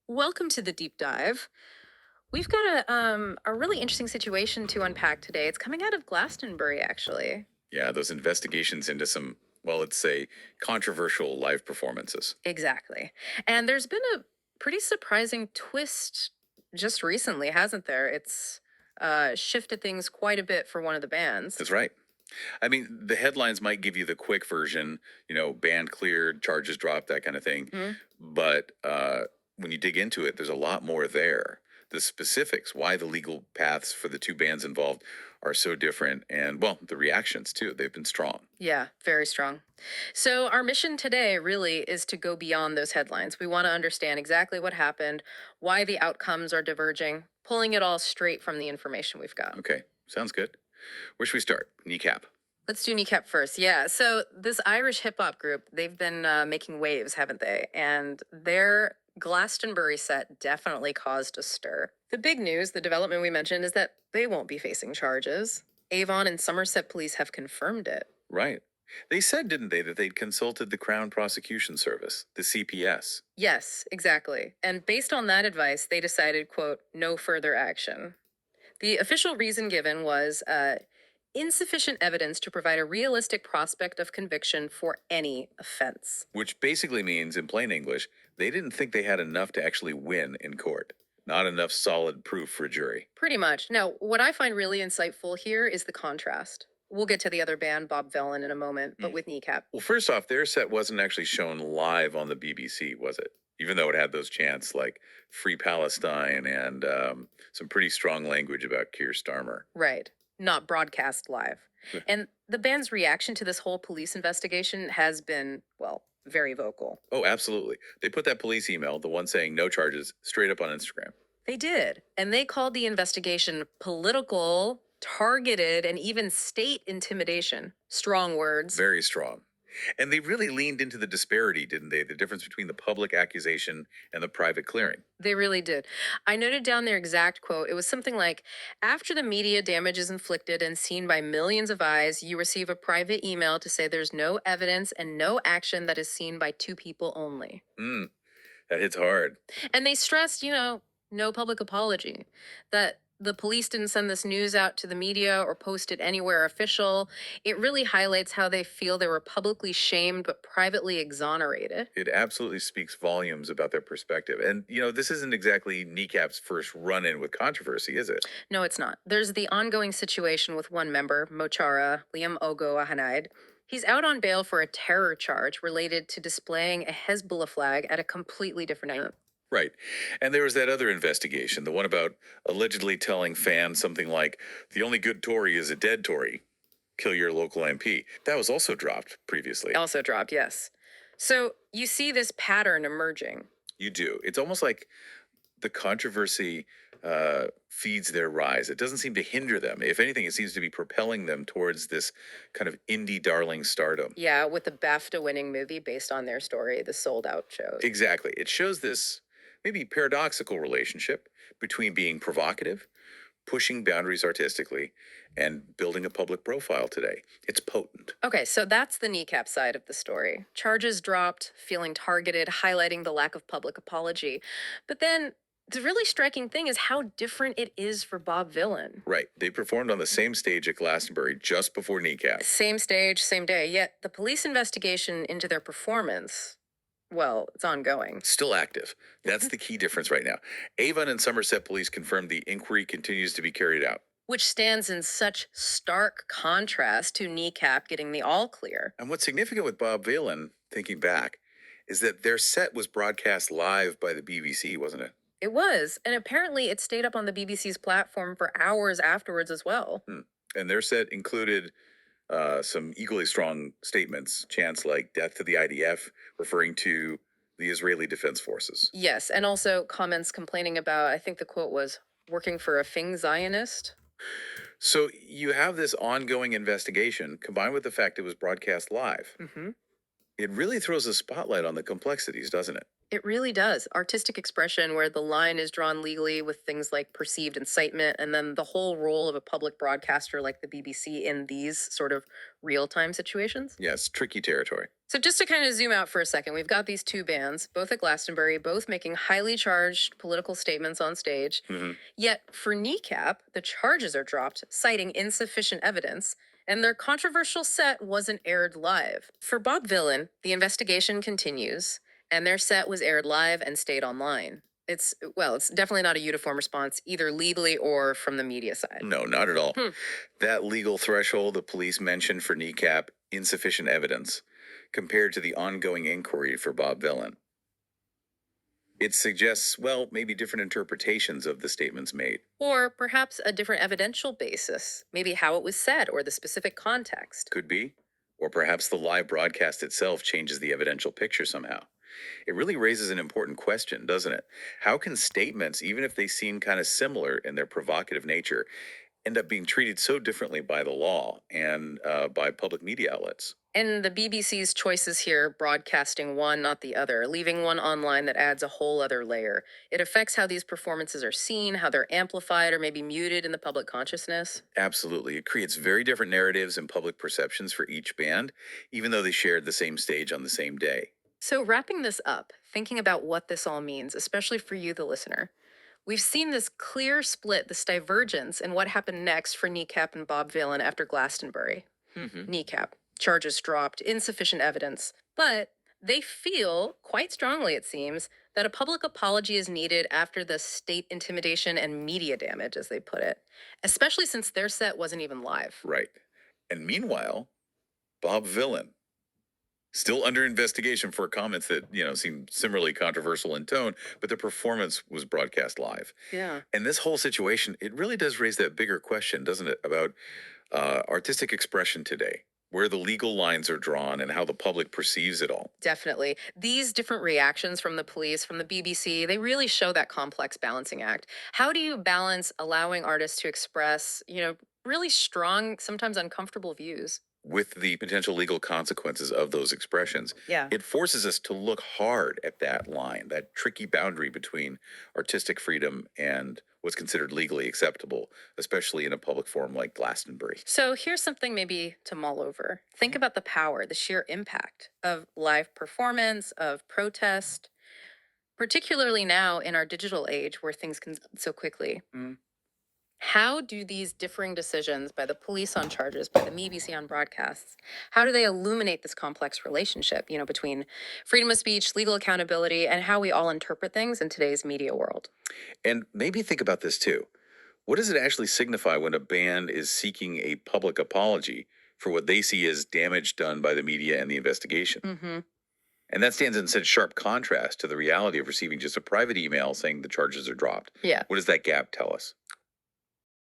Welcome to the deep dive. We've got a really interesting situation to unpack today. It's coming out of Glastonbury, actually. Yeah, those investigations into some, well, let's say, controversial live performances. Exactly. And there's been a pretty surprising twist just recently, hasn't there? It's shifted things quite a bit for one of the bands. That's right. I mean, the headlines might give you the quick version, band cleared, charges dropped, that kind of thing. Mhm. But when you dig into it, there's a lot more there. The specifics, why the legal paths for the two bands involved are so different, and well, the reactions too, they've been strong. Yeah, very strong. So, our mission today really is to go beyond those headlines. We want to understand exactly what happened, why the outcomes are diverging, pulling it all straight from the information we've got. Okay, sounds good. Where should we start? Kneecap. Let's do Kneecap first. Yeah. So this Irish hip hop group, they've been making waves, haven't they? And their Glastonbury set definitely caused a stir. The big news, the development we mentioned, is that they won't be facing charges. Avon and Somerset Police have confirmed it. Right. They said, didn't they, that they'd consulted the Crown Prosecution Service, the CPS. Yes, exactly. And based on that advice, they decided, quote, no further action. The official reason given was insufficient evidence to provide a realistic prospect of conviction for any offense. Which basically means, in plain English, they didn't think they had enough to actually win in court. Not enough solid proof for a jury. Pretty much. Now, what I find really insightful here is the contrast. We'll get to the other band, Bob Vylan, in a moment, but with Kneecap. Well, first off, their set wasn't actually shown live on the BBC, was it? Even though it had those chants like Free Palestine and some pretty strong language about Keir Starmer. Right. Not broadcast live. Yeah. And the band's reaction to this whole police investigation has been, well, very vocal. Oh, absolutely. They put that police email, the one saying no charges, straight up on Instagram. They did. And they called the investigation political, targeted, and even state intimidation. Strong words. Very strong. And they really leaned into the disparity, didn't they? The difference between the public accusation and the private clearing. They really did. I noted down their exact quote. It was something like, after the media damage is inflicted and seen by millions of eyes, you receive a private email to say there's no evidence and no action that is seen by two people only. That hits hard. And they stressed, no public apology, that the police didn't send this news out to the media or post it anywhere official. It really highlights how they feel they were publicly shamed but privately exonerated. It absolutely speaks volumes about their perspective. And, this isn't exactly Kneecap's first run in with controversy, is it? No, it's not. There's the ongoing situation with one member, Mochara, Liam Ogo Ahanaid. He's out on bail for a terror charge related to displaying a Hezbollah flag at a completely different event. Right. And there was that other investigation, the one about allegedly telling fans something like, the only good Tory is a dead Tory. Kill your local MP. That was also dropped previously. Also dropped, yes. So you see this pattern emerging. You do. It's almost like the controversy feeds their rise. It doesn't seem to hinder them. If anything, it seems to be propelling them towards this kind of indie darling stardom. Yeah, with the BAFTA winning movie based on their story, the sold out shows. Exactly. It shows this maybe paradoxical relationship between being provocative, pushing boundaries artistically, and building a public profile today. It's potent. Okay, so that's the Kneecap side of the story. Charges dropped, feeling targeted, highlighting the lack of public apology. But then the really striking thing is how different it is for Bob Vylan. Right. They performed on the same stage at Glastonbury just before Kneecap. Same stage, same day. Yet the police investigation into their performance, well, it's ongoing. Still active. That's the key difference right now. Avon and Somerset Police confirmed the inquiry continues to be carried out. Which stands in such stark contrast to Kneecap getting the all clear. And what's significant with Bob Vylan, thinking back, is that their set was broadcast live by the BBC, wasn't it? It was, and apparently it stayed up on the BBC's platform for hours afterwards as well. And their set included some equally strong statements, chants like death to the IDF, referring to the Israeli Defense Forces. Yes, and also comments complaining about, I think the quote was, working for a Fing Zionist. So you have this ongoing investigation combined with the fact it was broadcast live. Mm-hmm. It really throws a spotlight on the complexities, doesn't it? It really does. Artistic expression, where the line is drawn legally with things like perceived incitement, and then the whole role of a public broadcaster like the BBC in these sort of real time situations. Yeah, it's tricky territory. So, just to kind of zoom out for a second, we've got these two bands, both at Glastonbury, both making highly charged political statements on stage. Hmm. Yet, for Kneecap, the charges are dropped, citing insufficient evidence, and their controversial set wasn't aired live. For Bob Vylan, the investigation continues, and their set was aired live and stayed online. It's definitely not a uniform response, either legally or from the media side. No, not at all. Hmm. That legal threshold the police mentioned for Kneecap, insufficient evidence, compared to the ongoing inquiry for Bob Vylan. It suggests, well, maybe different interpretations of the statements made. Or perhaps a different evidential basis, maybe how it was said or the specific context. Could be. Or perhaps the live broadcast itself changes the evidential picture somehow. It really raises an important question, doesn't it? How can statements, even if they seem kind of similar in their provocative nature, end up being treated so differently by the law and by public media outlets? And the BBC's choices here, broadcasting one, not the other, leaving one online that adds a whole other layer. It affects how these performances are seen, how they're amplified or maybe muted in the public consciousness. Absolutely. It creates very different narratives and public perceptions for each band, even though they shared the same stage on the same day. So, wrapping this up, thinking about what this all means, especially for you, the listener, we've seen this clear split, this divergence in what happened next for Kneecap and Bob Vylan after Glastonbury. Mm-hmm. Kneecap, charges dropped, insufficient evidence. But they feel, quite strongly it seems, that a public apology is needed after the state intimidation and media damage, as they put it, especially since their set wasn't even live. Right. And meanwhile, Bob Vylan, still under investigation for comments that, seem similarly controversial in tone, but the performance was broadcast live. Yeah. And this whole situation, it really does raise that bigger question, doesn't it, about artistic expression today, where the legal lines are drawn and how the public perceives it all. Definitely. These different reactions from the police, from the BBC, they really show that complex balancing act. How do you balance allowing artists to express, really strong, sometimes uncomfortable views? With the potential legal consequences of those expressions, Yeah. it forces us to look hard at that line, that tricky boundary between artistic freedom and what's considered legally acceptable, especially in a public forum like Glastonbury. So here's something maybe to mull over. Think about the power, the sheer impact of live performance, of protest, particularly now in our digital age where things can so quickly. Mm. How do these differing decisions by the police on charges, by the BBC on broadcasts, how do they illuminate this complex relationship, between freedom of speech, legal accountability, and how we all interpret things in today's media world? And maybe think about this too. What does it actually signify when a band is seeking a public apology for what they see as damage done by the media and the investigation? Mm-hmm. And that stands in such sharp contrast to the reality of receiving just a private email saying the charges are dropped. Yeah. What does that gap tell us?